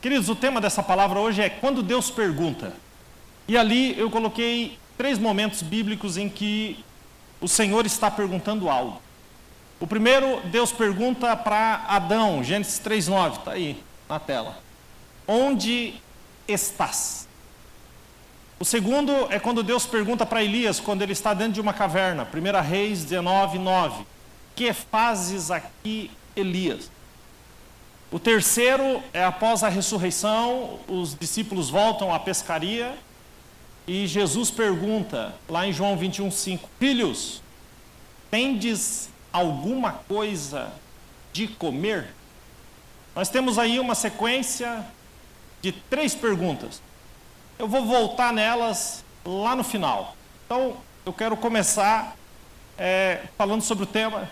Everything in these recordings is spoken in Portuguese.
Queridos, o tema dessa palavra hoje é quando Deus pergunta. E ali eu coloquei 3 momentos bíblicos em que o Senhor está perguntando algo. O primeiro, Deus pergunta para Adão, Gênesis 3:9, está aí na tela. Onde estás? O segundo é quando Deus pergunta para Elias, quando ele está dentro de uma caverna, 1 Reis 19:9. Que fazes aqui, Elias? O terceiro é após a ressurreição, os discípulos voltam à pescaria e Jesus pergunta, lá em João 21:5, filhos, tendes alguma coisa de comer? Nós temos aí uma sequência de 3 perguntas. Eu vou voltar nelas lá no final. Então, eu quero começar falando sobre o tema,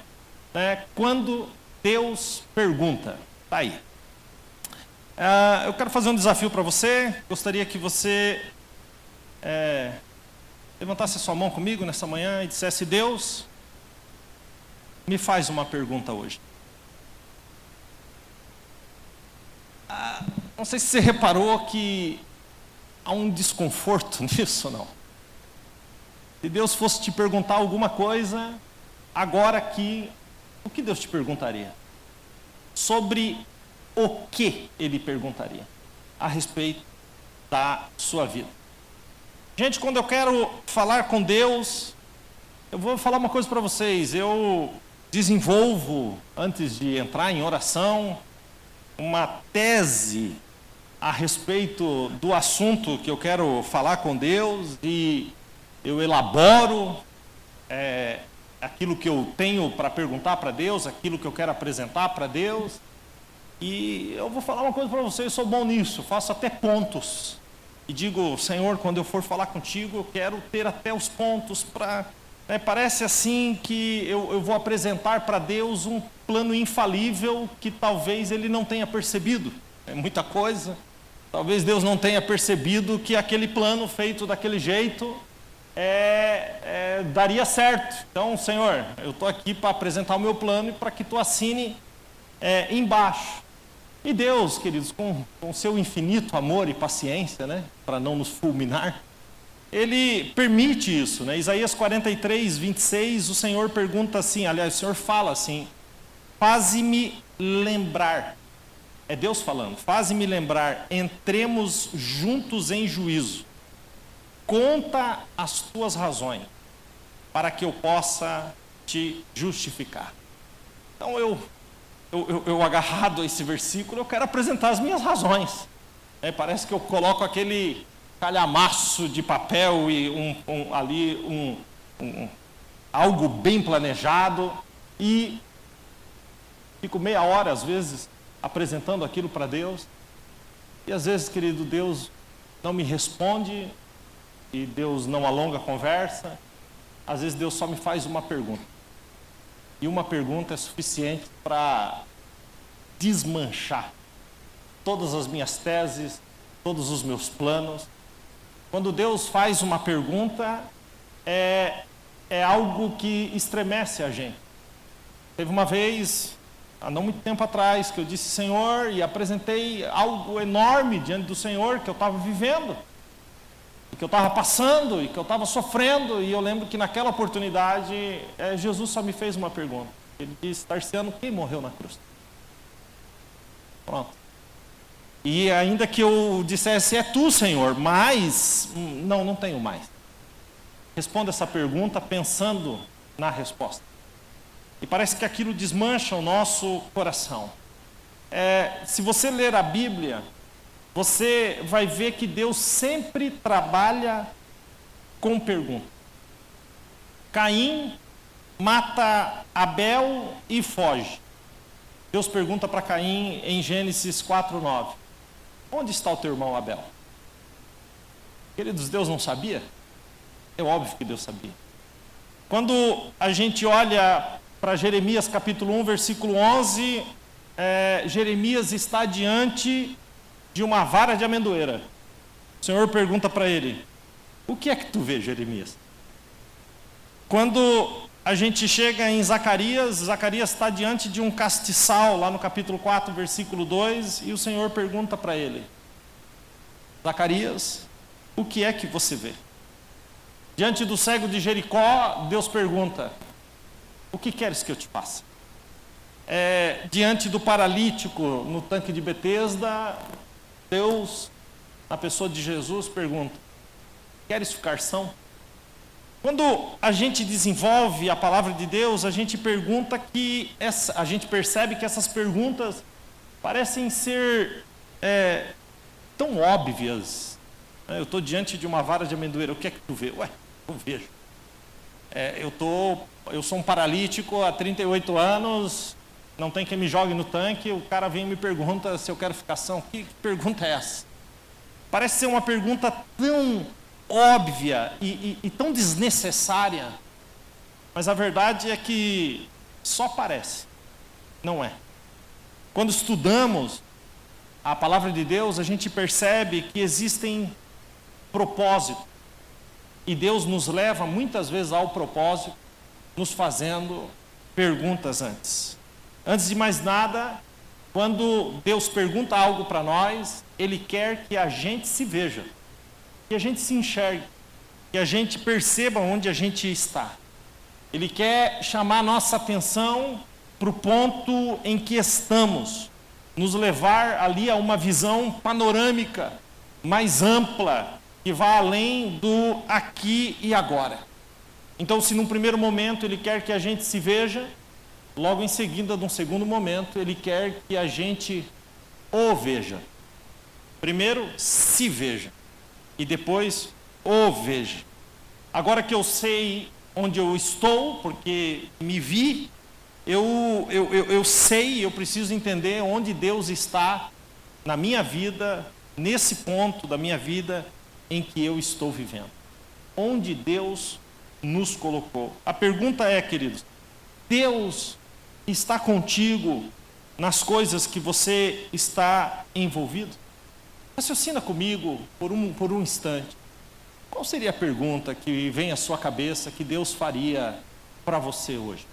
quando Deus pergunta. Está aí. Eu quero fazer um desafio para você. Gostaria que você levantasse a sua mão comigo nessa manhã e dissesse: Deus, me faz uma pergunta hoje. Não sei se você reparou que há um desconforto nisso ou não. Se Deus fosse te perguntar alguma coisa, agora aqui, o que Deus te perguntaria? Sobre o que Ele perguntaria a respeito da sua vida. Gente, quando eu quero falar com Deus, eu vou falar uma coisa para vocês. Eu desenvolvo, antes de entrar em oração, uma tese a respeito do assunto que eu quero falar com Deus, e eu elaboro aquilo que eu tenho para perguntar para Deus, aquilo que eu quero apresentar para Deus. E eu vou falar uma coisa para vocês, eu sou bom nisso, faço até pontos. E digo: Senhor, quando eu for falar contigo, eu quero ter até os pontos para... parece assim que eu vou apresentar para Deus um plano infalível que talvez Ele não tenha percebido. É muita coisa. Talvez Deus não tenha percebido que aquele plano feito daquele jeito daria certo. Então, Senhor, eu estou aqui para apresentar o meu plano e para que Tu assine embaixo. E Deus, queridos, com seu infinito amor e paciência, para não nos fulminar, Ele permite isso. Isaías 43:26, o Senhor pergunta assim, aliás, o Senhor fala assim: faze-me lembrar. É Deus falando: faze-me lembrar, entremos juntos em juízo. Conta as tuas razões, para que eu possa te justificar. Então eu agarrado a esse versículo, eu quero apresentar as minhas razões. Parece que eu coloco aquele calhamaço de papel e algo bem planejado, e fico meia hora, às vezes, apresentando aquilo para Deus. E às vezes, querido, Deus não me responde, e Deus não alonga a conversa. Às vezes Deus só me faz uma pergunta. E uma pergunta é suficiente para desmanchar todas as minhas teses, todos os meus planos. Quando Deus faz uma pergunta, é algo que estremece a gente. Teve uma vez, há não muito tempo atrás, que eu disse: Senhor, e apresentei algo enorme diante do Senhor que eu estava vivendo, que eu estava passando e que eu estava sofrendo. E eu lembro que naquela oportunidade Jesus só me fez uma pergunta. Ele disse: Tarciano, quem morreu na cruz? Pronto. E ainda que eu dissesse: é Tu, Senhor, mas não tenho mais. Responda essa pergunta pensando na resposta. E parece que aquilo desmancha o nosso coração. Se você ler a Bíblia, você vai ver que Deus sempre trabalha com pergunta. Caim mata Abel e foge. Deus pergunta para Caim em Gênesis 4:9: onde está o teu irmão Abel? Queridos, Deus não sabia? É óbvio que Deus sabia. Quando a gente olha para Jeremias capítulo 1, versículo 11, Jeremias está diante de uma vara de amendoeira. O Senhor pergunta para ele: o que é que tu vê, Jeremias? Quando a gente chega em Zacarias. Zacarias está diante de um castiçal, lá no capítulo 4, versículo 2, e o Senhor pergunta para ele: Zacarias, o que é que você vê? Diante do cego de Jericó, Deus pergunta: o que queres que eu te faça? Diante do paralítico no tanque de Betesda, Deus, na pessoa de Jesus, pergunta: queres ficar são? Quando a gente desenvolve a palavra de Deus, a gente a gente percebe que essas perguntas parecem ser tão óbvias. Eu estou diante de uma vara de amendoeira, o que é que tu vê? Ué, eu vejo. Eu sou um paralítico há 38 anos, não tem quem me jogue no tanque, o cara vem e me pergunta se eu quero ficar são. Que pergunta é essa? Parece ser uma pergunta tão óbvia e tão desnecessária, mas a verdade é que só parece, não é. Quando estudamos a palavra de Deus, a gente percebe que existem propósitos, e Deus nos leva muitas vezes ao propósito, nos fazendo perguntas antes. Antes de mais nada, quando Deus pergunta algo para nós, Ele quer que a gente se veja, que a gente se enxergue, que a gente perceba onde a gente está. Ele quer chamar nossa atenção para o ponto em que estamos, nos levar ali a uma visão panorâmica, mais ampla, que vai além do aqui e agora. Então, se num primeiro momento Ele quer que a gente se veja, logo em seguida, num segundo momento, Ele quer que a gente o veja. Primeiro, se veja, e depois o veja. Agora que eu sei onde eu estou, porque me vi, eu sei, eu preciso entender onde Deus está na minha vida, nesse ponto da minha vida em que eu estou vivendo. Onde Deus nos colocou. A pergunta é, queridos, Deus está contigo nas coisas que você está envolvido? Raciocina comigo por um instante. Qual seria a pergunta que vem à sua cabeça que Deus faria para você hoje?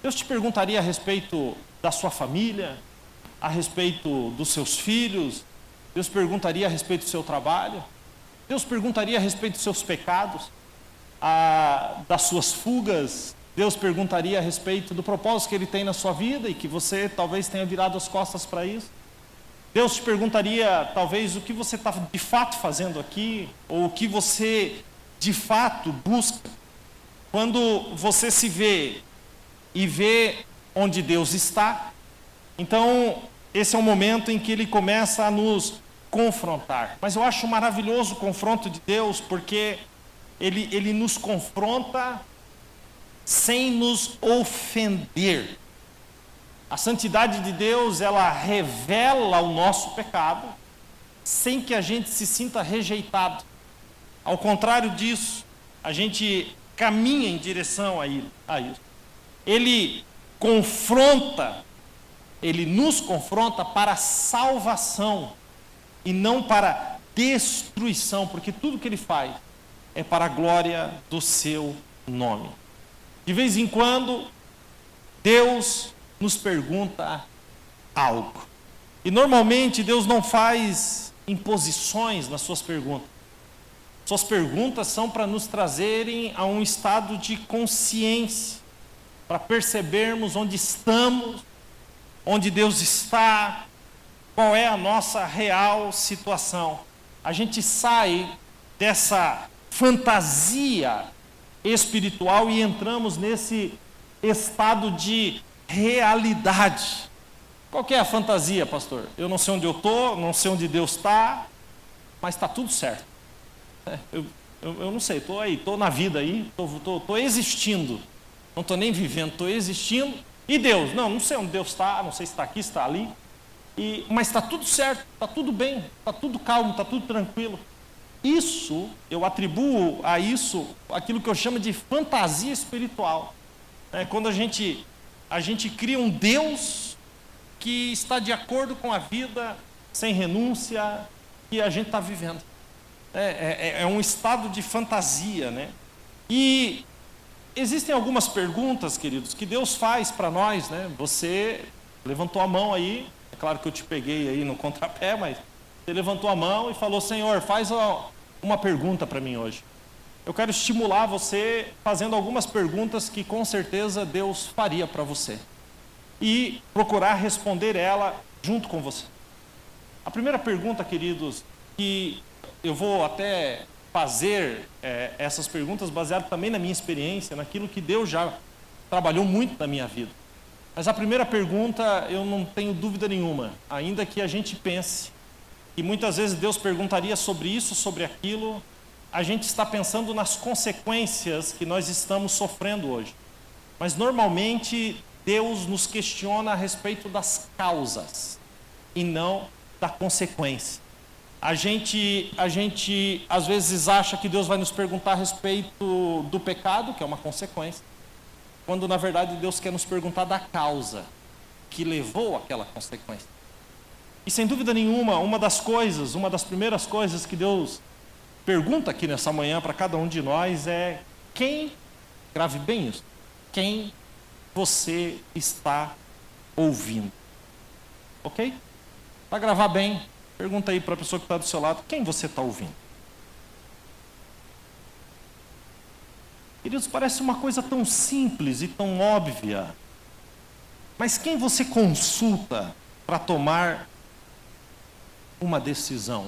Deus te perguntaria a respeito da sua família, a respeito dos seus filhos? Deus perguntaria a respeito do seu trabalho? Deus perguntaria a respeito dos seus pecados, das suas fugas? Deus perguntaria a respeito do propósito que Ele tem na sua vida e que você talvez tenha virado as costas para isso? Deus te perguntaria, talvez, o que você está de fato fazendo aqui, ou o que você de fato busca. Quando você se vê e vê onde Deus está, então esse é o momento em que Ele começa a nos confrontar. Mas eu acho maravilhoso o confronto de Deus, porque Ele nos confronta sem nos ofender. A santidade de Deus, ela revela o nosso pecado, sem que a gente se sinta rejeitado. Ao contrário disso, a gente caminha em direção a isso. Ele nos confronta para salvação, e não para destruição, porque tudo que Ele faz é para a glória do seu nome. De vez em quando, Deus nos pergunta algo. E normalmente Deus não faz imposições nas suas perguntas. Suas perguntas são para nos trazerem a um estado de consciência, para percebermos onde estamos, onde Deus está, qual é a nossa real situação. A gente sai dessa fantasia espiritual e entramos nesse estado de realidade. Qual que é a fantasia, pastor? Eu não sei onde eu estou, não sei onde Deus está, mas está tudo certo. Eu não sei, estou aí, estou na vida aí, estou existindo. Não estou nem vivendo, estou existindo. E Deus? Não sei onde Deus está, não sei se está aqui, se está ali. Mas está tudo certo, está tudo bem, está tudo calmo, está tudo tranquilo. Isso, eu atribuo a isso aquilo que eu chamo de fantasia espiritual. Quando a gente cria um Deus que está de acordo com a vida sem renúncia que a gente está vivendo. É um estado de fantasia, né? E existem algumas perguntas, queridos, que Deus faz para nós, né? Você levantou a mão aí, é claro que eu te peguei aí no contrapé, mas você levantou a mão e falou: Senhor, faz uma pergunta para mim hoje. Eu quero estimular você fazendo algumas perguntas que com certeza Deus faria para você. E procurar responder ela junto com você. A primeira pergunta, queridos, que eu vou até fazer essas perguntas baseadas também na minha experiência, naquilo que Deus já trabalhou muito na minha vida. Mas a primeira pergunta, eu não tenho dúvida nenhuma, ainda que a gente pense, e muitas vezes Deus perguntaria sobre isso, sobre aquilo, a gente está pensando nas consequências que nós estamos sofrendo hoje. Mas normalmente Deus nos questiona a respeito das causas e não da consequência. A gente às vezes acha que Deus vai nos perguntar a respeito do pecado, que é uma consequência, quando na verdade Deus quer nos perguntar da causa que levou àquela consequência. E sem dúvida nenhuma, uma das primeiras coisas que Deus pergunta aqui nessa manhã para cada um de nós é: quem, grave bem isso, quem você está ouvindo? Ok? Para gravar bem, pergunta aí para a pessoa que está do seu lado: quem você está ouvindo? Queridos, parece uma coisa tão simples e tão óbvia, mas quem você consulta para tomar uma decisão?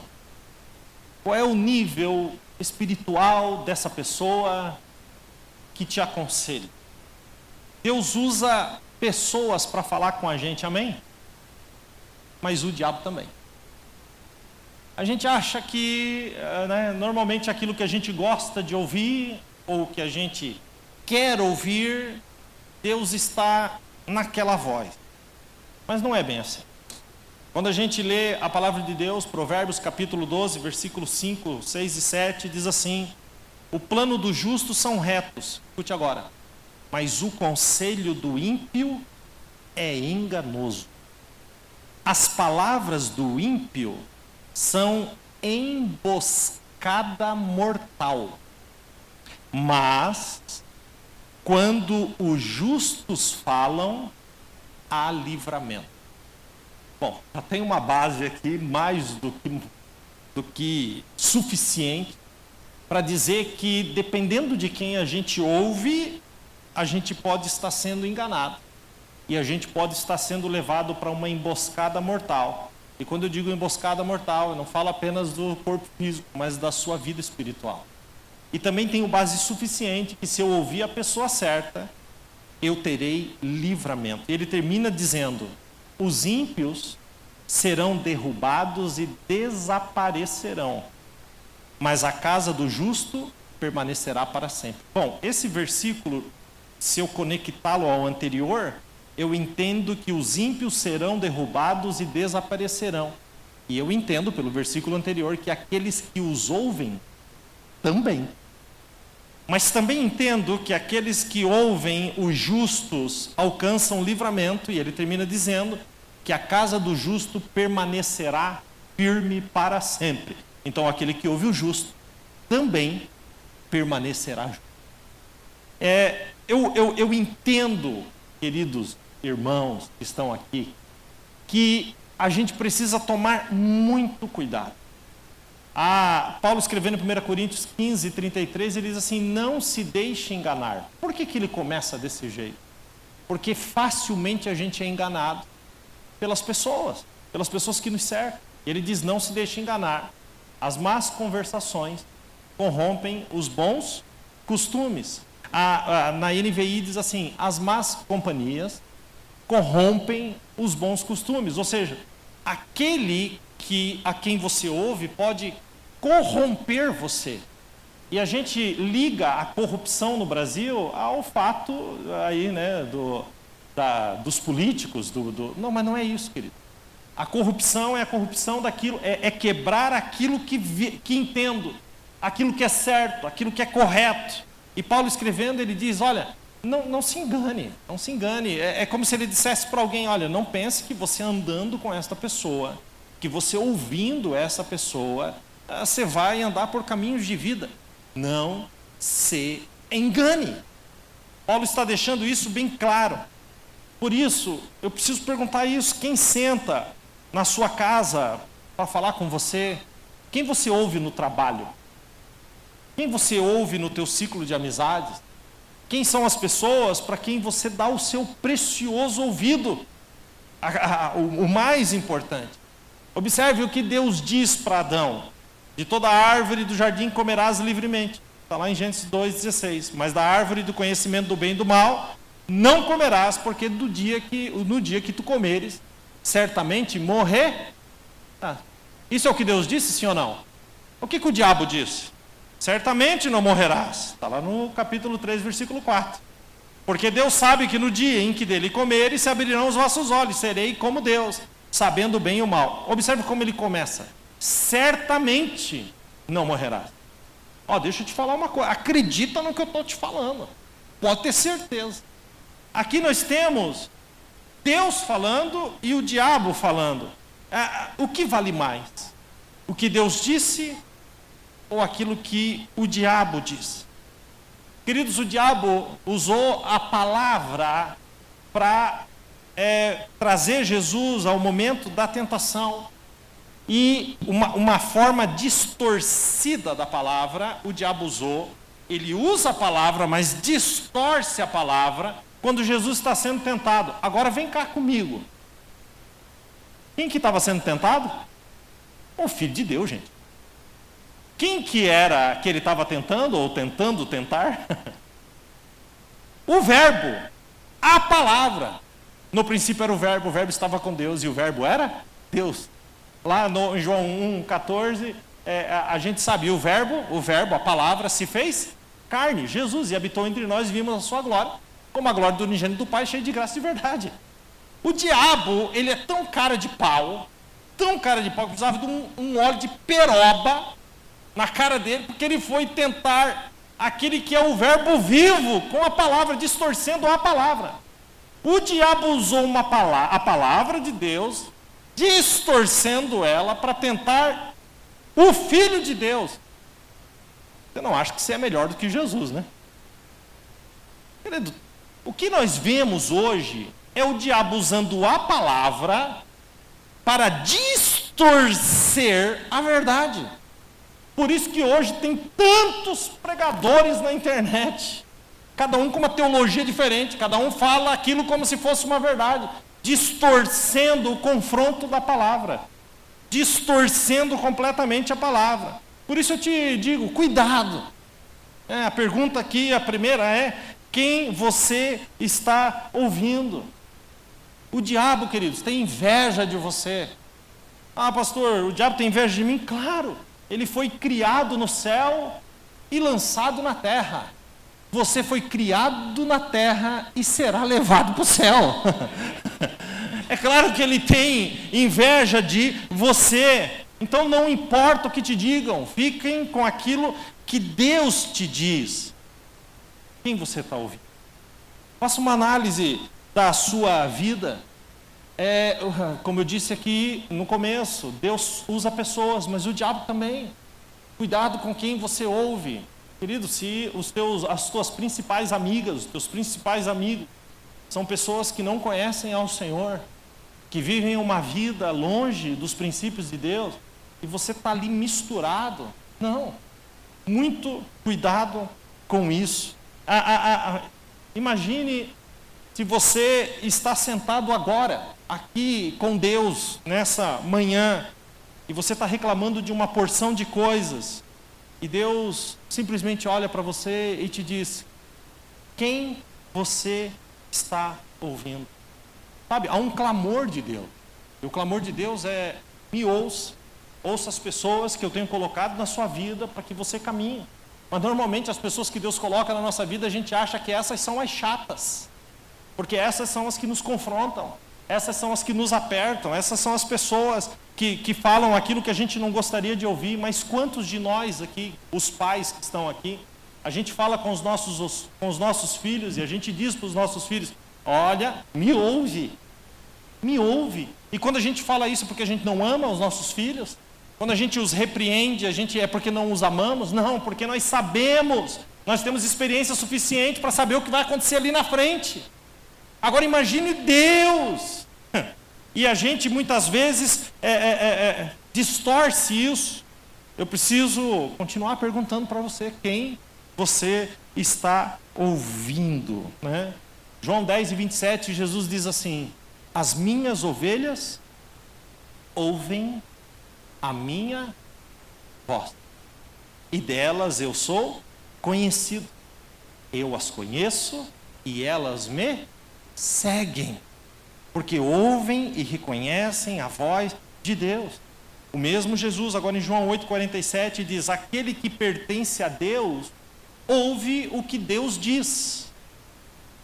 Qual é o nível espiritual dessa pessoa que te aconselha? Deus usa pessoas para falar com a gente, amém? Mas o diabo também. A gente acha que, normalmente aquilo que a gente gosta de ouvir, ou que a gente quer ouvir, Deus está naquela voz. Mas não é bem assim. Quando a gente lê a palavra de Deus, Provérbios capítulo 12, versículos 5, 6 e 7, diz assim: o plano do justo são retos, escute agora, mas o conselho do ímpio é enganoso. As palavras do ímpio são emboscada mortal, mas quando os justos falam, há livramento. Bom, já tem uma base aqui mais do que suficiente para dizer que, dependendo de quem a gente ouve, a gente pode estar sendo enganado. E a gente pode estar sendo levado para uma emboscada mortal. E quando eu digo emboscada mortal, eu não falo apenas do corpo físico, mas da sua vida espiritual. E também tenho base suficiente que, se eu ouvir a pessoa certa, eu terei livramento. E ele termina dizendo: os ímpios serão derrubados e desaparecerão, mas a casa do justo permanecerá para sempre. Bom, esse versículo, se eu conectá-lo ao anterior, eu entendo que os ímpios serão derrubados e desaparecerão. E eu entendo pelo versículo anterior que aqueles que os ouvem também. Mas também entendo que aqueles que ouvem os justos alcançam livramento, e ele termina dizendo que a casa do justo permanecerá firme para sempre. Então aquele que ouve o justo também permanecerá justo. Eu entendo, queridos irmãos que estão aqui, que a gente precisa tomar muito cuidado. Paulo, escrevendo em 1 Coríntios 15, 33, ele diz assim: não se deixe enganar. Por que ele começa desse jeito? Porque facilmente a gente é enganado pelas pessoas que nos cercam. Ele diz: não se deixe enganar. As más conversações corrompem os bons costumes. Na NVI diz assim: as más companhias corrompem os bons costumes. Ou seja, aquele a quem você ouve pode corromper você. E a gente liga a corrupção no Brasil ao fato aí, dos políticos. Não, mas não é isso, querido. A corrupção é a corrupção daquilo, é quebrar aquilo que entendo, aquilo que é certo, aquilo que é correto. E Paulo, escrevendo, ele diz: olha, não se engane, não se engane. É como se ele dissesse para alguém: olha, não pense que você andando com esta pessoa, que você ouvindo essa pessoa, você vai andar por caminhos de vida. Não se engane. Paulo está deixando isso bem claro. Por isso, eu preciso perguntar isso: quem senta na sua casa para falar com você? Quem você ouve no trabalho? Quem você ouve no teu ciclo de amizades? Quem são as pessoas para quem você dá o seu precioso ouvido? O mais importante. Observe o que Deus diz para Adão: de toda árvore do jardim comerás livremente. Está lá em Gênesis 2,16. Mas da árvore do conhecimento do bem e do mal não comerás, porque no dia que tu comeres, certamente morrer. Isso é o que Deus disse, sim ou não? O que o diabo disse? Certamente não morrerás. Está lá no capítulo 3, versículo 4. Porque Deus sabe que no dia em que dele comeres, se abrirão os vossos olhos, serei como Deus, sabendo o bem e o mal. Observe como ele começa: certamente não morrerás. Deixa eu te falar uma coisa, acredita no que eu estou te falando, pode ter certeza. Aqui nós temos Deus falando e o diabo falando. O que vale mais? O que Deus disse ou aquilo que o diabo disse? Queridos, o diabo usou a palavra para trazer Jesus ao momento da tentação. E uma forma distorcida da palavra, o diabo usou. Ele usa a palavra, mas distorce a palavra quando Jesus está sendo tentado. Agora vem cá comigo. Quem que estava sendo tentado? O Filho de Deus, gente. Quem que era que ele estava tentando, ou tentando tentar? O Verbo, a palavra. No princípio era o Verbo estava com Deus, e o Verbo era Deus. Lá em João 1,14, a gente sabia, o verbo, a palavra, se fez carne, Jesus, e habitou entre nós, e vimos a sua glória, como a glória do unigênito do Pai, cheio de graça e de verdade. O diabo, ele é tão cara de pau, que precisava de um óleo de peroba na cara dele, porque ele foi tentar aquele que é o verbo vivo, com a palavra, distorcendo a palavra. O diabo usou a palavra de Deus, distorcendo ela para tentar o Filho de Deus. Você não acha que você é melhor do que Jesus, né? Querido, o que nós vemos hoje é o diabo usando a palavra para distorcer a verdade. Por isso que hoje tem tantos pregadores na internet, cada um com uma teologia diferente, cada um fala aquilo como se fosse uma verdade, distorcendo o confronto da palavra, distorcendo completamente a palavra. Por isso eu te digo, cuidado. A pergunta aqui, a primeira é: quem você está ouvindo? O diabo, queridos, tem inveja de você. Pastor, o diabo tem inveja de mim? Claro, ele foi criado no céu e lançado na terra. Você foi criado na terra e será levado para o céu. É claro que ele tem inveja de você. Então não importa o que te digam, fiquem com aquilo que Deus te diz. Quem você está ouvindo? Faça uma análise da sua vida. Como eu disse aqui no começo, Deus usa pessoas, mas o diabo também. Cuidado com quem você ouve. Querido, se as tuas principais amigas, os teus principais amigos, são pessoas que não conhecem ao Senhor, que vivem uma vida longe dos princípios de Deus, e você está ali misturado. Não. Muito cuidado com isso. Imagine se você está sentado agora, aqui com Deus, nessa manhã, e você está reclamando de uma porção de coisas, e Deus simplesmente olha para você e te diz: quem você está ouvindo? Sabe, há um clamor de Deus. E o clamor de Deus é: me ouça as pessoas que eu tenho colocado na sua vida para que você caminhe. Mas normalmente as pessoas que Deus coloca na nossa vida, a gente acha que essas são as chatas, porque essas são as que nos confrontam, essas são as que nos apertam, essas são as pessoas que falam aquilo que a gente não gostaria de ouvir. Mas quantos de nós aqui, os pais que estão aqui, a gente fala com os nossos filhos e a gente diz para os nossos filhos: olha, me ouve. E quando a gente fala isso porque a gente não ama os nossos filhos, quando a gente os repreende, é porque não os amamos? Não, porque nós sabemos Nós temos experiência suficiente para saber o que vai acontecer ali na frente. Agora imagine Deus. E a gente muitas vezes distorce isso. Eu preciso continuar perguntando para você quem você está ouvindo, né? João 10:27, Jesus diz assim: as minhas ovelhas ouvem a minha voz, e delas eu sou conhecido. Eu as conheço e elas me seguem, porque ouvem e reconhecem a voz de Deus. O mesmo Jesus, agora em João 8:47, diz: aquele que pertence a Deus ouve o que Deus diz.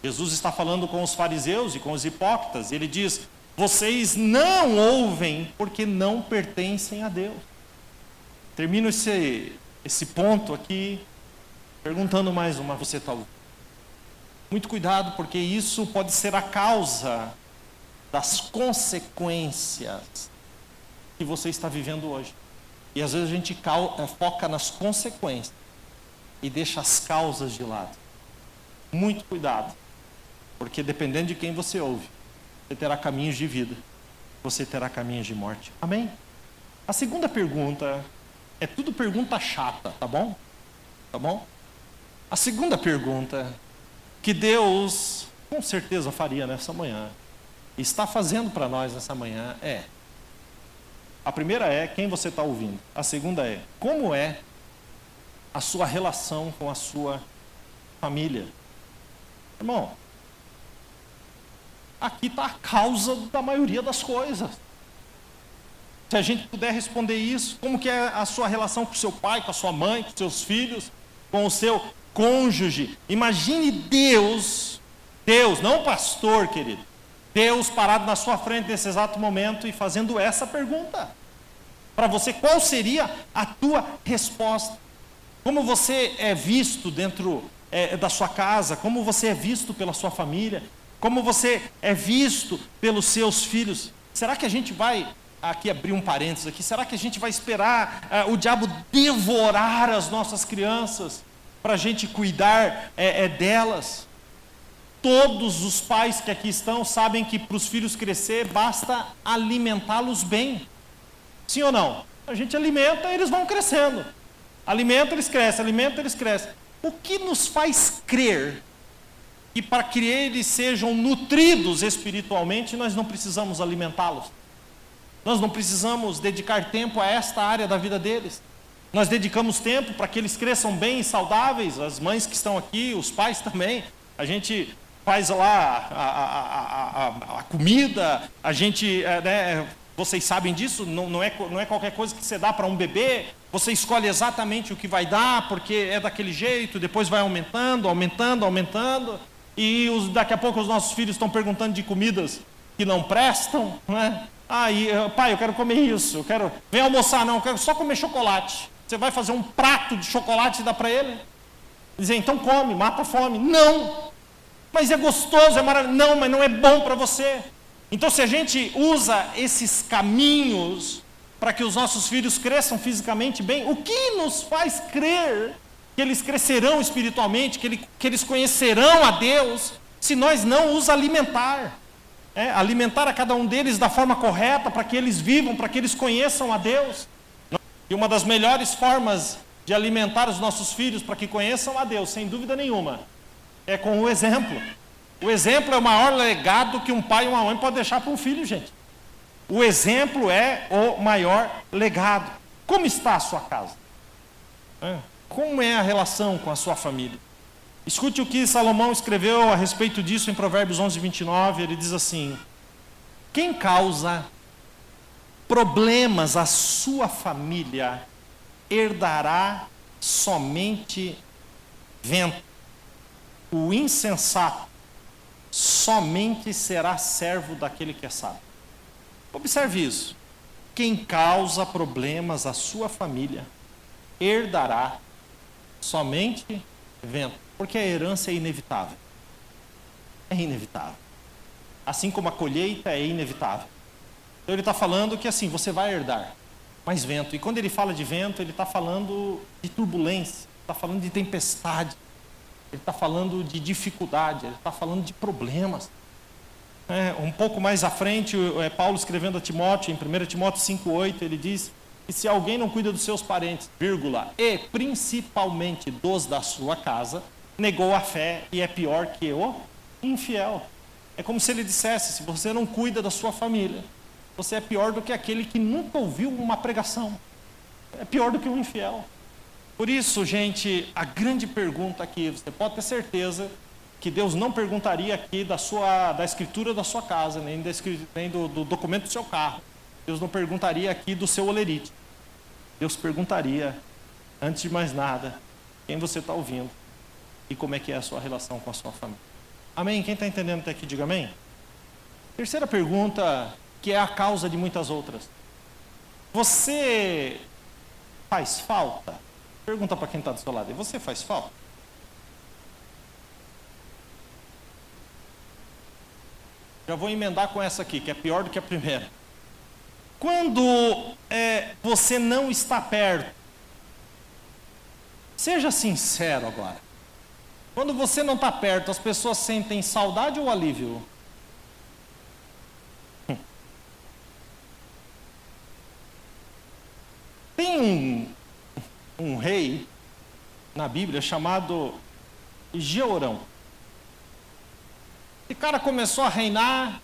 Jesus está falando com os fariseus e com os hipócritas. Ele diz: vocês não ouvem porque não pertencem a Deus. Termino esse ponto aqui perguntando mais uma: você está ouvindo? Muito cuidado, porque isso pode ser a causa das consequências que você está vivendo hoje. E às vezes a gente foca nas consequências e deixa as causas de lado. Muito cuidado, porque dependendo de quem você ouve, você terá caminhos de vida, você terá caminhos de morte. Amém? A segunda pergunta é tudo pergunta chata, tá bom? Tá bom? A segunda pergunta que Deus com certeza faria nessa manhã, está fazendo para nós nessa manhã, a primeira é quem você está ouvindo. A segunda é como é a sua relação com a sua família. Irmão, aqui está a causa da maioria das coisas. Se a gente puder responder isso, como que é a sua relação com o seu pai, com a sua mãe, com os seus filhos, com o seu cônjuge? Imagine Deus, não o pastor, querido, Deus parado na sua frente nesse exato momento e fazendo essa pergunta para você: qual seria a tua resposta? Como você é visto dentro da sua casa? Como você é visto pela sua família? Como você é visto pelos seus filhos? Será que a gente vai, aqui abrir um parênteses aqui, será que a gente vai esperar o diabo devorar as nossas crianças para a gente cuidar delas? Todos os pais que aqui estão sabem que para os filhos crescer basta alimentá-los bem. Sim ou não? A gente alimenta, eles vão crescendo. Alimenta, eles crescem, alimenta, eles crescem. O que nos faz crer que para que eles sejam nutridos espiritualmente, nós não precisamos alimentá-los? Nós não precisamos dedicar tempo a esta área da vida deles. Nós dedicamos tempo para que eles cresçam bem e saudáveis, as mães que estão aqui, os pais também. A gente faz lá a comida, a gente, vocês sabem disso, não é qualquer coisa que você dá para um bebê, você escolhe exatamente o que vai dar, porque é daquele jeito, depois vai aumentando, e daqui a pouco os nossos filhos estão perguntando de comidas que não prestam, né? Pai, eu quero comer isso, vem almoçar, não, eu quero só comer chocolate. Você vai fazer um prato de chocolate e dá para ele? Dizer, então come, mata a fome. Não! Mas é gostoso, é maravilhoso. Não, mas não é bom para você. Então, se a gente usa esses caminhos para que os nossos filhos cresçam fisicamente bem, o que nos faz crer que eles crescerão espiritualmente, que eles conhecerão a Deus, se nós não os alimentar? Alimentar a cada um deles da forma correta, para que eles vivam, para que eles conheçam a Deus. E uma das melhores formas de alimentar os nossos filhos para que conheçam a Deus, sem dúvida nenhuma, é com o exemplo. O exemplo é o maior legado que um pai e uma mãe podem deixar para um filho, gente. O exemplo é o maior legado. Como está a sua casa? Como é a relação com a sua família? Escute o que Salomão escreveu a respeito disso em Provérbios 11:29. Ele diz assim: quem causa problemas à sua família herdará somente vento. O insensato somente será servo daquele que é sábio. Observe isso. Quem causa problemas à sua família herdará somente vento. Porque a herança é inevitável. É inevitável. Assim como a colheita é inevitável. Então ele está falando que assim, você vai herdar mais vento. E quando ele fala de vento, ele está falando de turbulência, está falando de tempestade. Ele está falando de dificuldade, ele está falando de problemas. Um pouco mais à frente, Paulo escrevendo a Timóteo, em 1 Timóteo 5,8, ele diz que se alguém não cuida dos seus parentes, vírgula, e principalmente dos da sua casa, negou a fé e é pior que o infiel. É como se ele dissesse, se você não cuida da sua família, você é pior do que aquele que nunca ouviu uma pregação. É pior do que o infiel. Por isso, gente, a grande pergunta aqui, você pode ter certeza que Deus não perguntaria aqui da escritura da sua casa, nem do documento do seu carro. Deus não perguntaria aqui do seu olerite. Deus perguntaria, antes de mais nada, quem você está ouvindo e como é que é a sua relação com a sua família. Amém? Quem está entendendo até aqui, diga amém. Terceira pergunta, que é a causa de muitas outras. Você faz falta? Pergunta para quem está do seu lado. E você faz falta? Já vou emendar com essa aqui, que é pior do que a primeira. Quando você não está perto, seja sincero agora. Quando você não está perto, as pessoas sentem saudade ou alívio? Tem um rei na Bíblia chamado Jeorão. Esse cara começou a reinar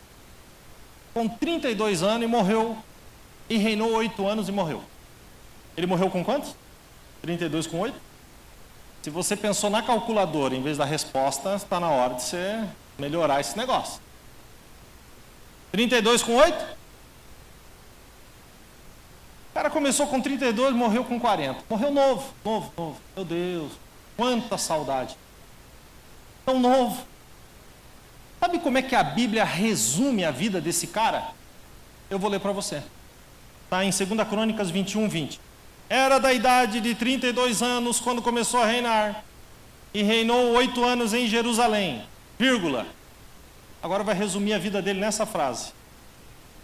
com 32 anos e morreu. E reinou 8 anos e morreu. Ele morreu com quantos? 32 com 8? Se você pensou na calculadora em vez da resposta, está na hora de você melhorar esse negócio. 32 com 8? O cara começou com 32 e morreu com 40. Morreu novo. Meu Deus, quanta saudade. Tão novo. Sabe como é que a Bíblia resume a vida desse cara? Eu vou ler para você. Está em 2 Crônicas 21, 20. Era da idade de 32 anos quando começou a reinar. E reinou 8 anos em Jerusalém. Vírgula. Agora vai resumir a vida dele nessa frase.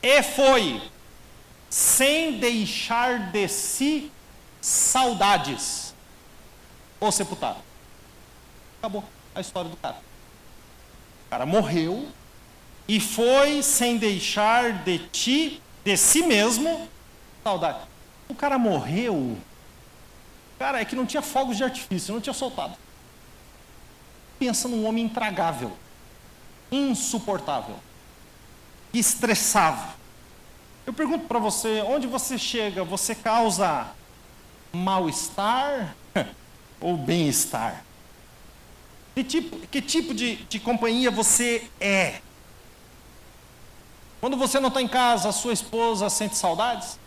E foi, sem deixar de si saudades, o sepultado. Acabou a história do cara. O cara morreu e foi sem deixar de si mesmo, saudade. O cara morreu. Cara, é que não tinha fogos de artifício, não tinha soltado. Pensa num homem intragável, insuportável, que estressava. Eu pergunto para você, onde você chega, você causa mal-estar ou bem-estar? Que tipo de companhia você é? Quando você não está em casa, a sua esposa sente saudades?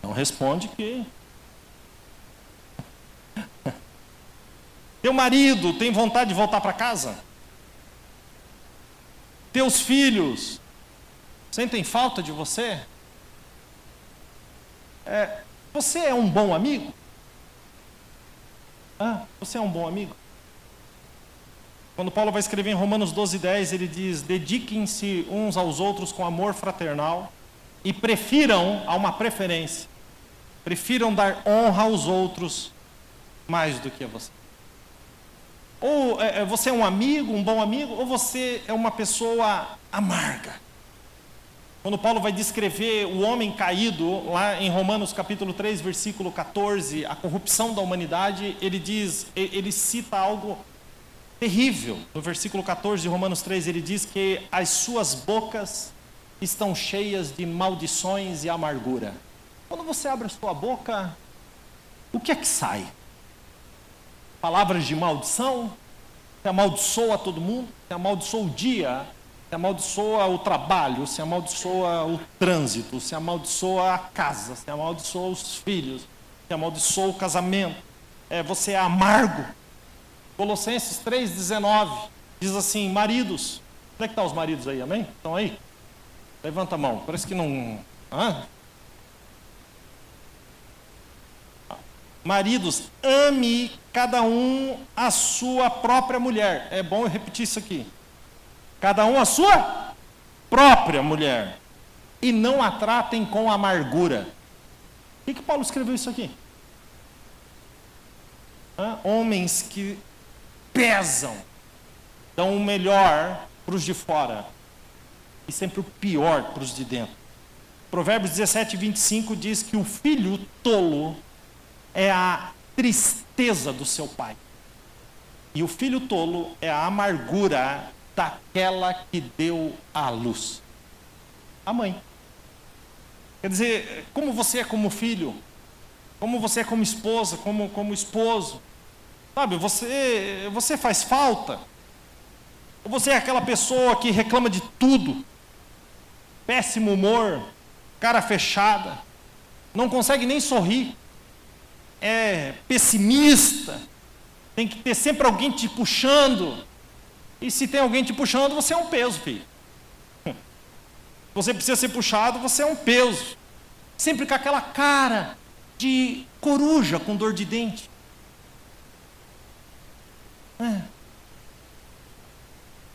Não responde que... Teu marido tem vontade de voltar para casa? Teus filhos sentem falta de você? Você é um bom amigo? Você é um bom amigo? Quando Paulo vai escrever em Romanos 12:10, ele diz: dediquem-se uns aos outros com amor fraternal e prefiram, há uma preferência, prefiram dar honra aos outros mais do que a você. Ou você é um amigo, um bom amigo, ou você é uma pessoa amarga. Quando Paulo vai descrever o homem caído, lá em Romanos capítulo 3, versículo 14, a corrupção da humanidade, ele cita algo terrível. No versículo 14 de Romanos 3, ele diz que as suas bocas estão cheias de maldições e amargura. Quando você abre a sua boca, o que é que sai? Palavras de maldição? Você amaldiçoa todo mundo? Você amaldiçoa o dia? Você amaldiçoa o trabalho? Você amaldiçoa o trânsito? Você amaldiçoa a casa? Você amaldiçoa os filhos? Você amaldiçoa o casamento? Você é amargo? Colossenses 3,19 diz assim: maridos, onde é que estão os maridos aí, amém? Estão aí? Levanta a mão, parece que não... Maridos, ame cada um a sua própria mulher. É bom eu repetir isso aqui. Cada um a sua própria mulher. E não a tratem com amargura. Por que Paulo escreveu isso aqui? Homens que pesam, dão o melhor para os de fora e sempre o pior para os de dentro. Provérbios 17, 25 diz que o filho tolo é a tristeza do seu pai. E o filho tolo é a amargura daquela que deu à luz. A mãe. Quer dizer, como você é como filho, como você é como esposa, como esposo. Sabe, você faz falta. Ou você é aquela pessoa que reclama de tudo. Péssimo humor, cara fechada, não consegue nem sorrir. É pessimista, tem que ter sempre alguém te puxando, e se tem alguém te puxando, você é um peso, filho. Você precisa ser puxado, você é um peso, sempre com aquela cara de coruja com dor de dente.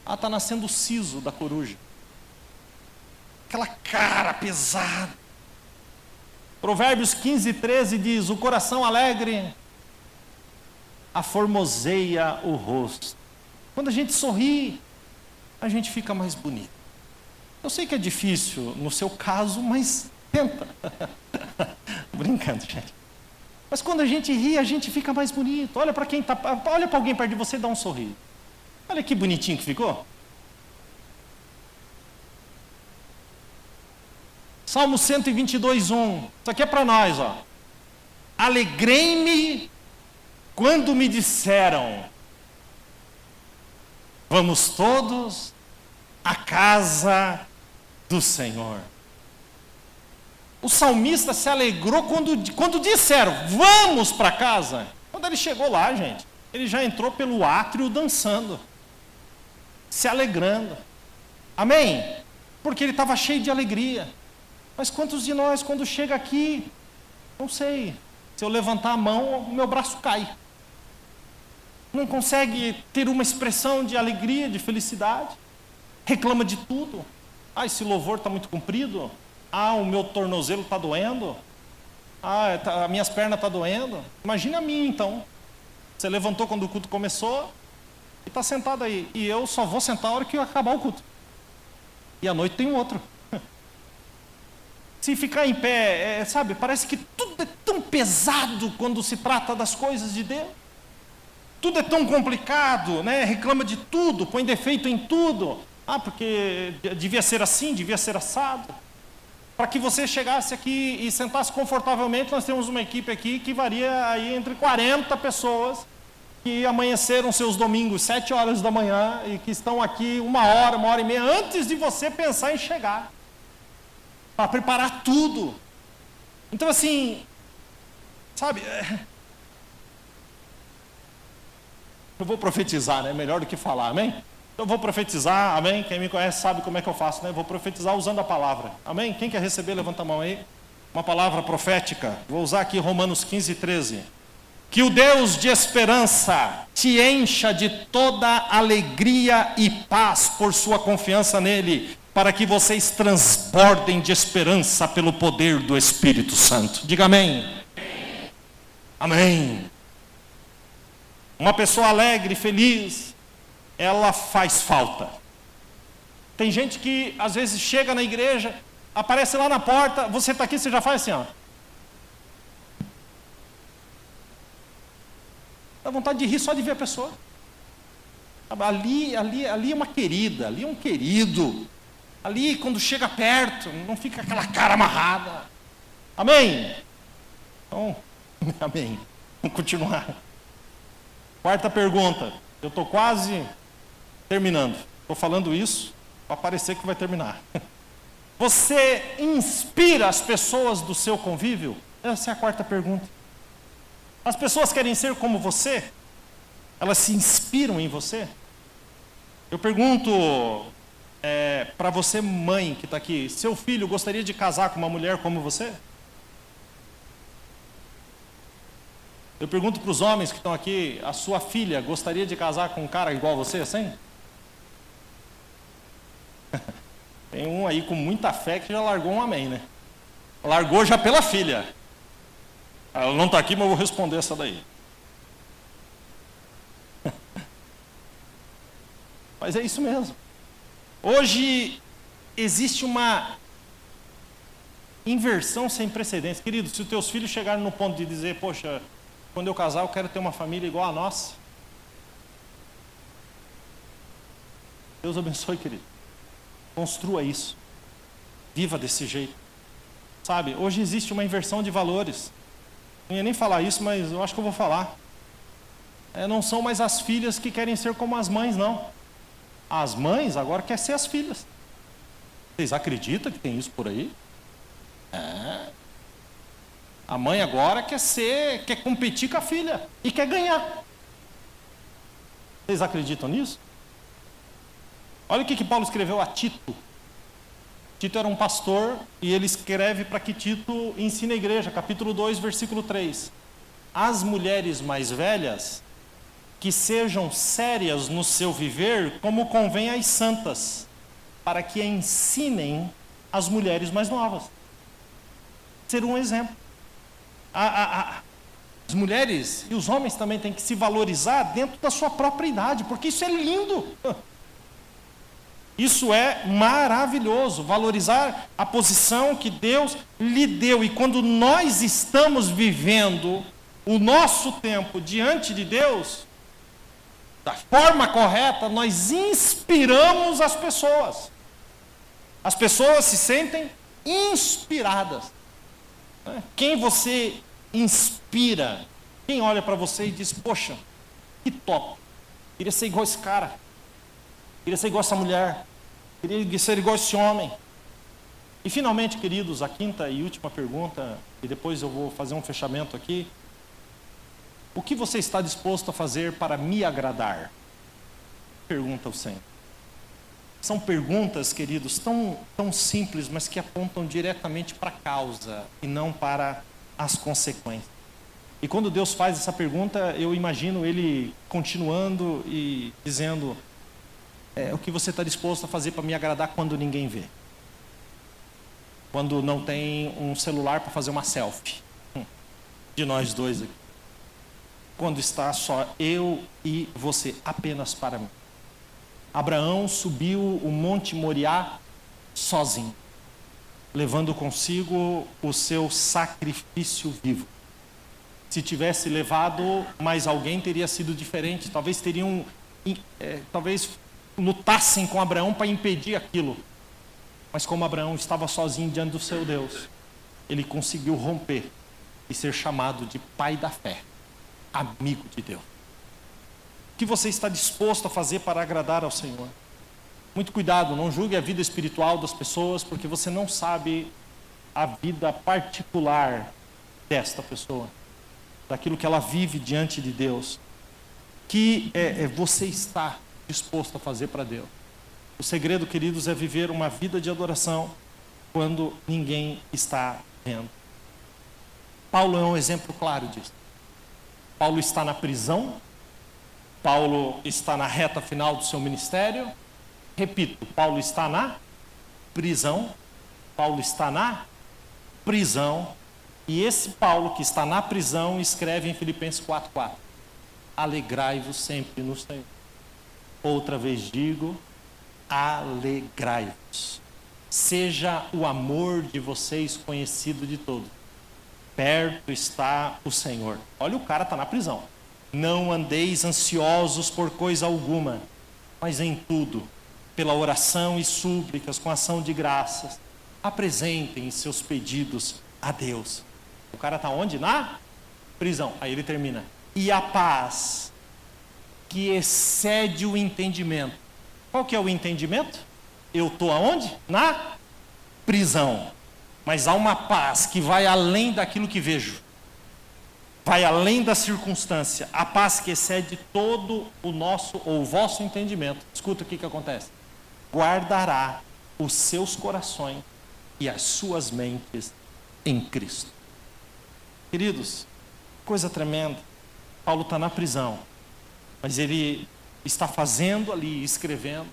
Está nascendo o siso da coruja, aquela cara pesada. Provérbios 15, 13 diz: o coração alegre aformoseia o rosto. Quando a gente sorri, a gente fica mais bonito. Eu sei que é difícil no seu caso, mas tenta. Brincando, gente. Mas quando a gente ri, a gente fica mais bonito. Olha para alguém perto de você e dá um sorriso. Olha que bonitinho que ficou. Salmo 122, 1. Isso aqui é para nós, ó. Alegrei-me quando me disseram: vamos todos à casa do Senhor. O salmista se alegrou quando disseram: vamos para casa. Quando ele chegou lá, gente, ele já entrou pelo átrio dançando, se alegrando. Amém? Porque ele estava cheio de alegria. Mas quantos de nós, quando chega aqui, não sei, se eu levantar a mão, o meu braço cai. Não consegue ter uma expressão de alegria, de felicidade. Reclama de tudo. Ah, esse louvor está muito comprido. Ah, o meu tornozelo está doendo. Ah, as minhas pernas estão doendo. Imagina a mim, então. Você levantou quando o culto começou e está sentado aí. E eu só vou sentar a hora que acabar o culto. E à noite tem outro. Se ficar em pé, sabe, parece que tudo é tão pesado quando se trata das coisas de Deus. Tudo é tão complicado, né? Reclama de tudo, põe defeito em tudo. Ah, porque devia ser assim, devia ser assado. Para que você chegasse aqui e sentasse confortavelmente, nós temos uma equipe aqui que varia aí entre 40 pessoas que amanheceram seus domingos 7 horas da manhã e que estão aqui 1 hora e meia antes de você pensar em chegar. Para preparar tudo. Então assim, sabe, eu vou profetizar, né? Melhor do que falar, amém? Eu vou profetizar, amém? Quem me conhece sabe como é que eu faço, né? Vou profetizar usando a palavra, amém? Quem quer receber, levanta a mão aí. Uma palavra profética, vou usar aqui Romanos 15, 13. Que o Deus de esperança te encha de toda alegria e paz por sua confiança nele, para que vocês transbordem de esperança pelo poder do Espírito Santo. Diga amém. Amém. Uma pessoa alegre, feliz, ela faz falta. Tem gente que às vezes chega na igreja, aparece lá na porta, você está aqui, você já faz assim, ó. Dá vontade de rir só de ver a pessoa. Ali é uma querida, ali é um querido. Ali, quando chega perto, não fica aquela cara amarrada. Amém? Então, amém. Vamos continuar. Quarta pergunta. Eu estou quase terminando. Estou falando isso para parecer que vai terminar. Você inspira as pessoas do seu convívio? Essa é a quarta pergunta. As pessoas querem ser como você? Elas se inspiram em você? Eu pergunto para você, mãe que está aqui, seu filho gostaria de casar com uma mulher como você? Eu pergunto para os homens que estão aqui, a sua filha gostaria de casar com um cara igual a você, assim? Tem um aí com muita fé que já largou um amém, né? Largou já pela filha. Ela não está aqui, mas eu vou responder essa daí. Mas é isso mesmo. Hoje existe uma inversão sem precedentes. Querido, se os teus filhos chegarem no ponto de dizer, poxa, quando eu casar eu quero ter uma família igual a nossa. Deus abençoe, querido. Construa isso. Viva desse jeito. Sabe, hoje existe uma inversão de valores. Não ia nem falar isso, mas eu acho que eu vou falar. Não são mais as filhas que querem ser como as mães, não. As mães agora querem ser as filhas. Vocês acreditam que tem isso por aí? A mãe agora quer competir com a filha e quer ganhar. Vocês acreditam nisso? Olha o que Paulo escreveu a Tito. Tito era um pastor e ele escreve para que Tito ensine a igreja, capítulo 2, versículo 3. As mulheres mais velhas, que sejam sérias no seu viver, como convém às santas, para que ensinem as mulheres mais novas. Ser um exemplo. As mulheres e os homens também têm que se valorizar dentro da sua própria idade, porque isso é lindo. Isso é maravilhoso, valorizar a posição que Deus lhe deu. E quando nós estamos vivendo o nosso tempo diante de Deus, da forma correta, nós inspiramos as pessoas. As pessoas se sentem inspiradas. Quem você inspira? Quem olha para você e diz, poxa, que top, queria ser igual esse cara, queria ser igual essa mulher, queria ser igual esse homem. E finalmente, queridos, a quinta e última pergunta, e depois eu vou fazer um fechamento aqui. O que você está disposto a fazer para me agradar? Pergunta o Senhor. São perguntas, queridos, tão simples, mas que apontam diretamente para a causa e não para as consequências. E quando Deus faz essa pergunta, eu imagino Ele continuando e dizendo, o que você está disposto a fazer para me agradar quando ninguém vê? Quando não tem um celular para fazer uma selfie de nós dois aqui. Quando está só eu e você, apenas para mim. Abraão subiu o Monte Moriá sozinho, levando consigo o seu sacrifício vivo. Se tivesse levado mais alguém, teria sido diferente. Talvez talvez lutassem com Abraão para impedir aquilo. Mas como Abraão estava sozinho diante do seu Deus, ele conseguiu romper e ser chamado de pai da fé, amigo de Deus. O que você está disposto a fazer para agradar ao Senhor? Muito cuidado, não julgue a vida espiritual das pessoas, porque você não sabe a vida particular desta pessoa, daquilo que ela vive diante de Deus. Que você está disposto a fazer para Deus? O segredo, queridos, é viver uma vida de adoração quando ninguém está vendo. Paulo é um exemplo claro disso. Paulo está na prisão, Paulo está na reta final do seu ministério. Repito, Paulo está na prisão, Paulo está na prisão, e esse Paulo que está na prisão escreve em Filipenses 4:4, alegrai-vos sempre no Senhor. Outra vez digo, alegrai-vos. Seja o amor de vocês conhecido de todos. Perto está o Senhor. Olha, o cara está na prisão. Não andeis ansiosos por coisa alguma, mas em tudo, pela oração e súplicas, com ação de graças, apresentem seus pedidos a Deus. O cara está onde? Na prisão. Aí ele termina. E a paz, que excede o entendimento. Qual que é o entendimento? Eu estou aonde? Na prisão. Mas há uma paz que vai além daquilo que vejo. Vai além da circunstância. A paz que excede todo o nosso ou o vosso entendimento. Escuta o que acontece. Guardará os seus corações e as suas mentes em Cristo. Queridos, coisa tremenda. Paulo está na prisão, mas ele está fazendo ali, escrevendo,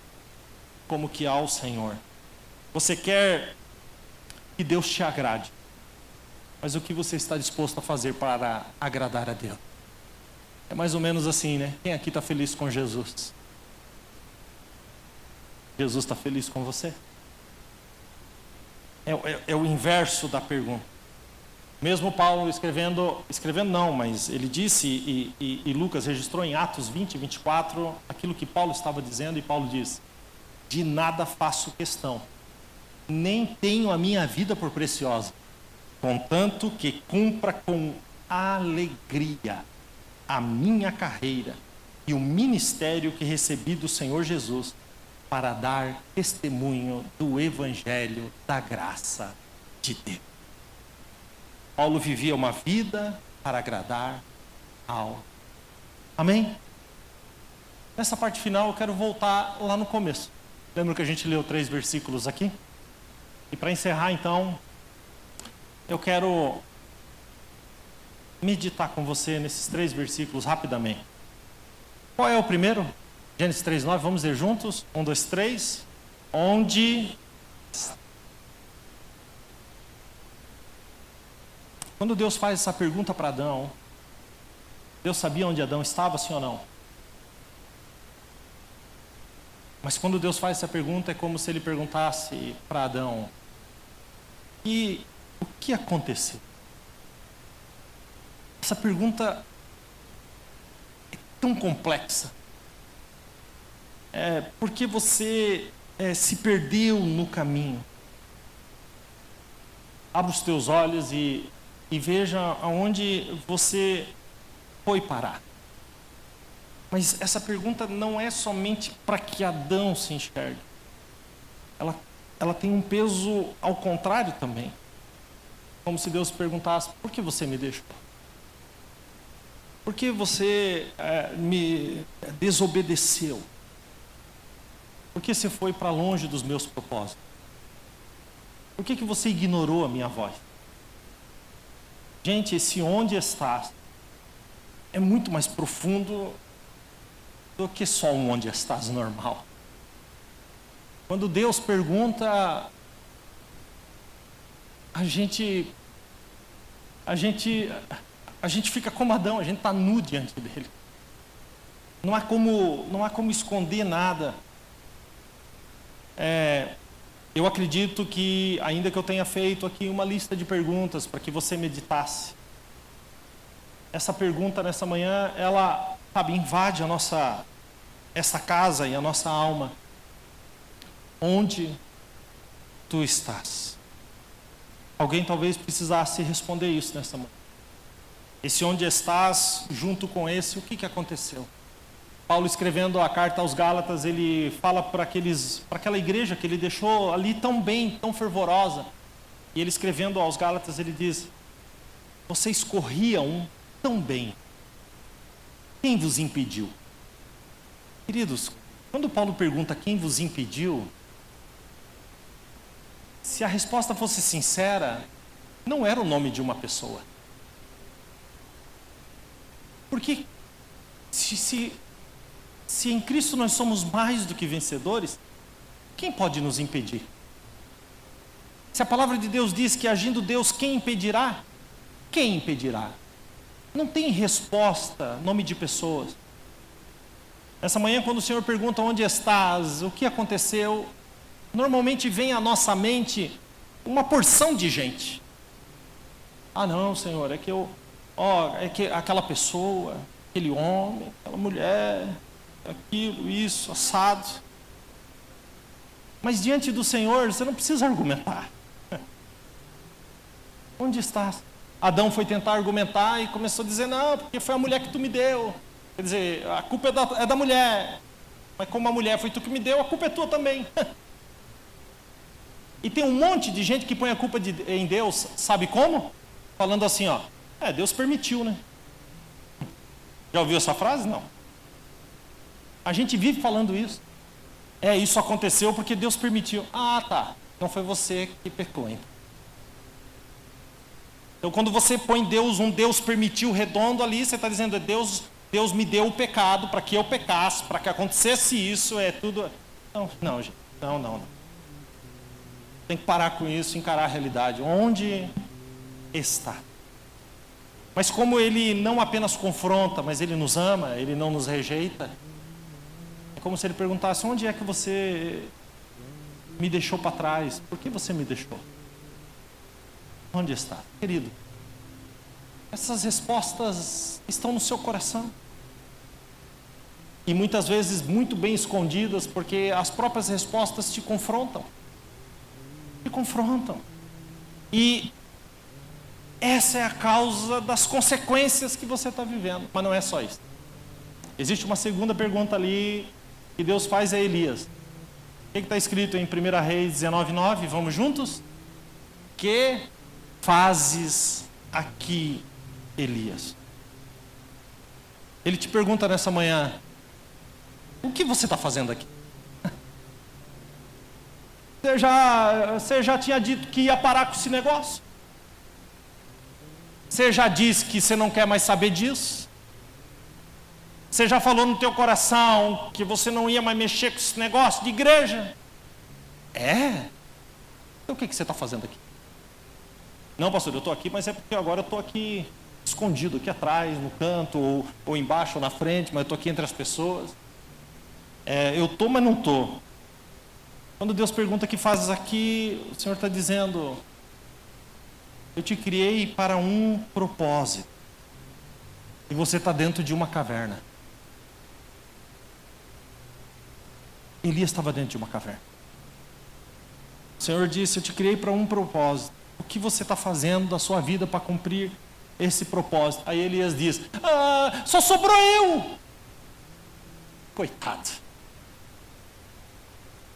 como que ao Senhor. Você quer que Deus te agrade, mas o que você está disposto a fazer para agradar a Deus? É mais ou menos assim, né? Quem aqui está feliz com Jesus? Jesus está feliz com você? É o inverso da pergunta. Mesmo Paulo escrevendo não, mas ele disse, e Lucas registrou em Atos 20 e 24, aquilo que Paulo estava dizendo, e Paulo diz: de nada faço questão, nem tenho a minha vida por preciosa, contanto que cumpra com alegria a minha carreira e o ministério que recebi do Senhor Jesus, para dar testemunho do Evangelho da graça de Deus. Paulo vivia uma vida para agradar ao... Amém? Nessa parte final eu quero voltar lá no começo. Lembra que a gente leu 3 versículos aqui? E para encerrar então, eu quero meditar com você nesses 3 versículos rapidamente. Qual é o primeiro? Gênesis 3:9, vamos ler juntos? 1, 2, 3. Onde... Quando Deus faz essa pergunta para Adão, Deus sabia onde Adão estava, sim ou não? Mas quando Deus faz essa pergunta, é como se ele perguntasse para Adão: e o que aconteceu? Essa pergunta é tão complexa. Porque você se perdeu no caminho. Abra os teus olhos e veja aonde você foi parar. Mas essa pergunta não é somente para que Adão se enxergue. Ela tem um peso ao contrário também. Como se Deus perguntasse: por que você me deixou? Por que você me desobedeceu? Por que você foi para longe dos meus propósitos? Por que você ignorou a minha voz? Gente, esse onde estás é muito mais profundo do que só um onde estás normal. Quando Deus pergunta, a gente fica como Adão, a gente está nu diante dele. Não há como esconder nada. Eu acredito que, ainda que eu tenha feito aqui uma lista de perguntas para que você meditasse, essa pergunta nessa manhã, ela, invade essa casa e a nossa alma. Onde tu estás? Alguém talvez precisasse responder isso nessa manhã. Esse onde estás, junto com esse, o que aconteceu? Paulo, escrevendo a carta aos Gálatas, ele fala para aquela igreja que ele deixou ali tão bem, tão fervorosa. E ele, escrevendo aos Gálatas, ele diz: vocês corriam tão bem. Quem vos impediu? Queridos, quando Paulo pergunta quem vos impediu, se a resposta fosse sincera, não era o nome de uma pessoa. Porque se em Cristo nós somos mais do que vencedores, quem pode nos impedir? Se a palavra de Deus diz que agindo Deus, quem impedirá? Quem impedirá? Não tem resposta, nome de pessoas. Essa manhã, quando o Senhor pergunta onde estás, o que aconteceu, normalmente vem à nossa mente uma porção de gente. Ah não, Senhor, é que aquela pessoa, aquele homem, aquela mulher, aquilo, isso, assado. Mas diante do Senhor, você não precisa argumentar. Onde estás? Adão foi tentar argumentar e começou a dizer: não, porque foi a mulher que tu me deu. Quer dizer, a culpa é da mulher. Mas como a mulher foi tu que me deu, a culpa é tua também. E tem um monte de gente que põe a culpa em Deus, sabe como? Falando assim, Deus permitiu, né? Já ouviu essa frase? Não. A gente vive falando isso. Isso aconteceu porque Deus permitiu. Ah, tá. Não foi você que pecou, então. Então, quando você põe um Deus permitiu redondo ali, você está dizendo: Deus me deu o pecado para que eu pecasse, para que acontecesse isso, tudo... Não, gente. Não. Tem que parar com isso, encarar a realidade. Onde está? Mas como Ele não apenas confronta, mas Ele nos ama, Ele não nos rejeita, é como se Ele perguntasse: onde é que você me deixou para trás. Por que você me deixou? Onde está? Querido, essas respostas estão no seu coração. E muitas vezes muito bem escondidas, porque as próprias respostas te confrontam. Te confrontam. E essa é a causa das consequências que você está vivendo. Mas não é só isso. Existe uma segunda pergunta ali que Deus faz a Elias. O que está escrito em 1 Reis 19:9? Vamos juntos? Que fazes aqui, Elias? Ele te pergunta nessa manhã: o que você está fazendo aqui? Você já tinha dito que ia parar com esse negócio? Você já disse que você não quer mais saber disso? Você já falou no teu coração que você não ia mais mexer com esse negócio de igreja? Então o que você está fazendo aqui? Não, pastor, eu estou aqui, mas é porque agora eu estou aqui escondido, aqui atrás, no canto, ou embaixo, ou na frente, mas eu estou aqui entre as pessoas. Eu estou, mas não estou. Quando Deus pergunta o que fazes aqui, o Senhor está dizendo: eu te criei para um propósito. E você está dentro de uma caverna. Elias estava dentro de uma caverna. O Senhor disse: eu te criei para um propósito. O que você está fazendo da sua vida para cumprir esse propósito? Aí Elias diz: só sobrou eu. Coitado.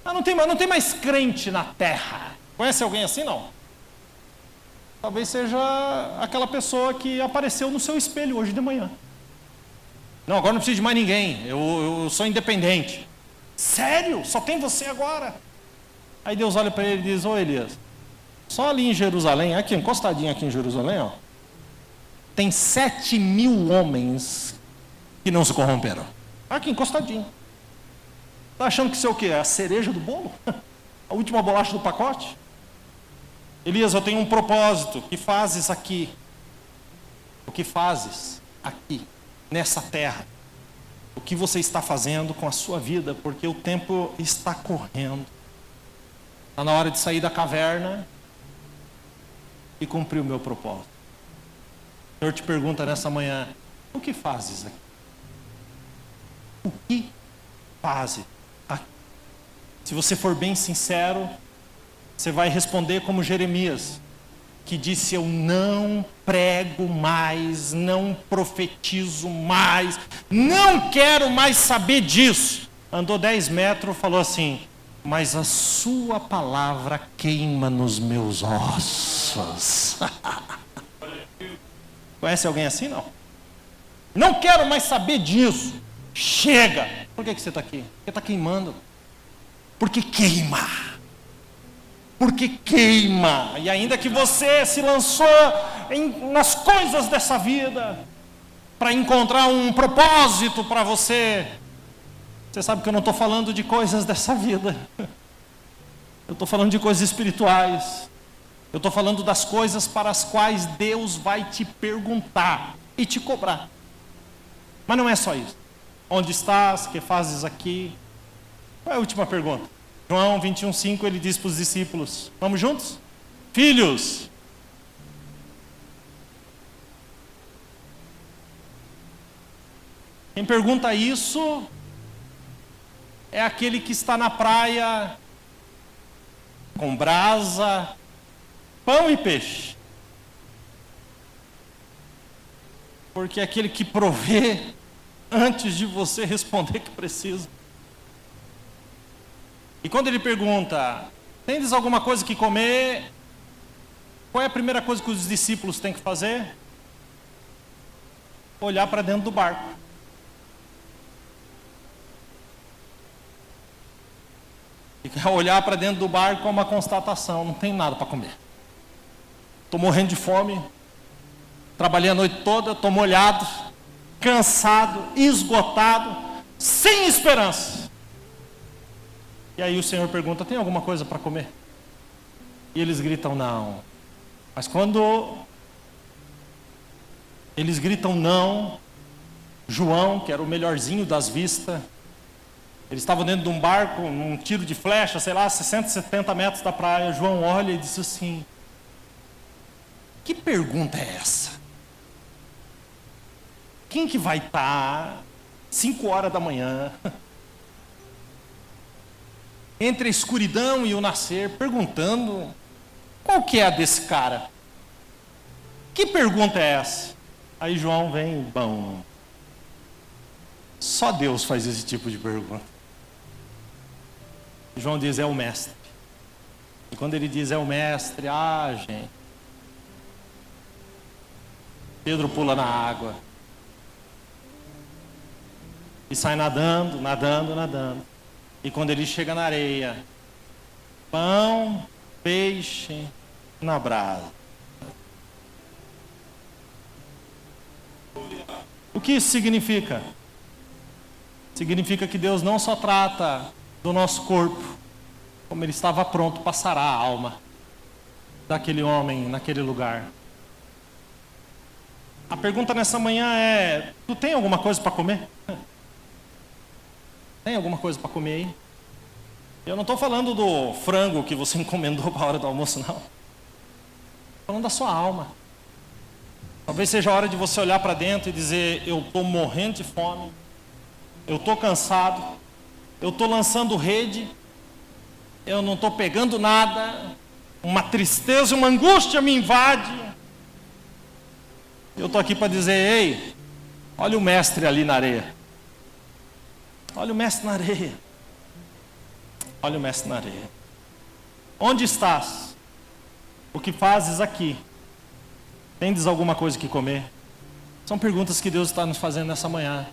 Não tem mais crente na terra. Conhece alguém assim, não? Talvez seja aquela pessoa que apareceu no seu espelho hoje de manhã. Não, agora não preciso de mais ninguém. Eu sou independente. Sério? Só tem você agora? Aí Deus olha para ele e diz: ô Elias, só ali em Jerusalém, aqui, encostadinho aqui em Jerusalém, ó, tem 7.000 homens que não se corromperam. Aqui, encostadinho. Está achando que isso é o quê? É a cereja do bolo? A última bolacha do pacote? Elias, eu tenho um propósito. O que fazes aqui? O que fazes aqui, nessa terra? O que você está fazendo com a sua vida? Porque o tempo está correndo. Está na hora de sair da caverna e cumprir o meu propósito. O Senhor te pergunta nessa manhã: o que fazes aqui? O que fazes aqui? Se você for bem sincero, você vai responder como Jeremias, que disse: eu não prego mais, não profetizo mais, não quero mais saber disso. Andou 10 metros, falou assim: mas a sua palavra queima nos meus ossos. Conhece alguém assim, não? Não quero mais saber disso. Chega. Por que você está aqui? Porque está queimando. Porque queima. Porque queima. E ainda que você se lançou nas coisas dessa vida para encontrar um propósito para você, você sabe que eu não estou falando de coisas dessa vida. Eu estou falando de coisas espirituais. Eu estou falando das coisas para as quais Deus vai te perguntar e te cobrar. Mas não é só isso. Onde estás? O que fazes aqui? Qual é a última pergunta? João 21:5, ele diz para os discípulos: vamos juntos? Filhos, quem pergunta isso é aquele que está na praia com brasa, pão e peixe. Porque é aquele que provê antes de você responder que precisa. E quando ele pergunta: tendes alguma coisa que comer? Qual é a primeira coisa que os discípulos têm que fazer? Olhar para dentro do barco. E olhar para dentro do barco é uma constatação: não tem nada para comer. Estou morrendo de fome, trabalhei a noite toda, estou molhado, cansado, esgotado, sem esperança. E aí o Senhor pergunta: tem alguma coisa para comer? E eles gritam: não. Mas quando eles gritam não, João, que era o melhorzinho das vistas, Eles estavam dentro de um barco, num tiro de flecha, sei lá, 60, 70 metros da praia. João olha e diz assim: que pergunta é essa? Quem que vai estar 5 horas da manhã, entre a escuridão e o nascer, perguntando qual que é a desse cara? Que pergunta é essa? Aí João vem, bom, só Deus faz esse tipo de pergunta. João diz, é o mestre. E quando ele diz, é o mestre, gente, Pedro pula na água e sai nadando, nadando, nadando. E quando ele chega na areia, pão, peixe na brasa. O que isso significa? Significa que Deus não só trata do nosso corpo, como Ele estava pronto para sarar a alma daquele homem naquele lugar. A pergunta nessa manhã é: tu tem alguma coisa para comer? Tem alguma coisa para comer aí? Eu não estou falando do frango que você encomendou para a hora do almoço, não. Estou falando da sua alma. Talvez seja a hora de você olhar para dentro e dizer: eu estou morrendo de fome, eu estou cansado, eu estou lançando rede, eu não estou pegando nada, uma tristeza, uma angústia me invade. Eu estou aqui para dizer: ei, olha o mestre ali na areia. Olha o mestre na areia. Olha o mestre na areia. Onde estás? O que fazes aqui? Tendes alguma coisa que comer? São perguntas que Deus está nos fazendo nessa manhã.